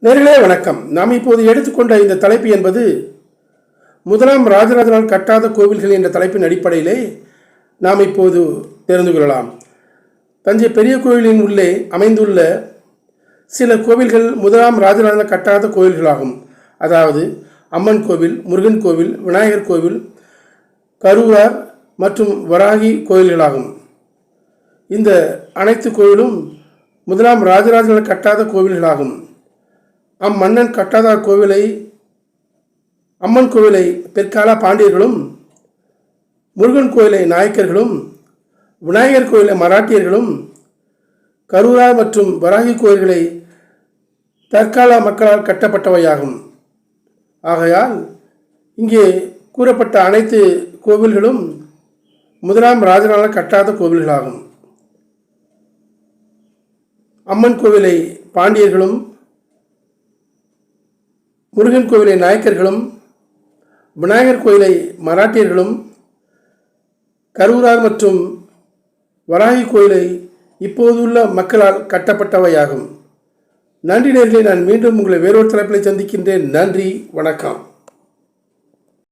நேர்களே வணக்கம். நாம் இப்போது எடுத்துக்கொண்ட இந்த தலைப்பு என்பது முதலாம் ராஜராஜனால் கட்டாத கோவில்கள் என்ற தலைப்பின் அடிப்படையிலே நாம் இப்போது தெரிந்து கொள்ளலாம். தஞ்சை பெரிய கோவிலின் உள்ளே அமைந்துள்ள சில கோவில்கள் முதலாம் ராஜராஜனால் கட்டாத கோவில்களாகும். அதாவது அம்மன் கோவில், முருகன் கோவில், விநாயகர் கோவில், கரூரார் மற்றும் வராகி கோவில்களாகும். இந்த அனைத்து கோவிலும் முதலாம் ராஜராஜனால் கட்டாத கோவில்களாகும். அம்மன்னன் கட்டாத கோவிலை அம்மன் கோவிலை பிற்கால பாண்டியர்களும், முருகன் கோவிலை நாயக்கர்களும், விநாயகர் கோவிலை மராட்டியர்களும், கரூரார் மற்றும் வராகி கோவில்களை தற்கால மக்களால் கட்டப்பட்டவையாகும். ஆகையால் இங்கே கூறப்பட்ட அனைத்து கோவில்களும் முதலாம் ராஜராஜனால் கட்டாத கோவில்களாகும். அம்மன் கோவிலை பாண்டியர்களும், முருகன் கோவிலை நாயக்கர்களும், விநாயகர் கோயிலை மராட்டியர்களும், கரூரார் மற்றும் வராகி கோயிலை இப்போதுள்ள மக்களால் கட்டப்பட்டவையாகும். நன்றி நேயர்களே, நான் மீண்டும் உங்களை வேறொரு தலைப்பில் சந்திக்கின்றேன். நன்றி, வணக்கம்.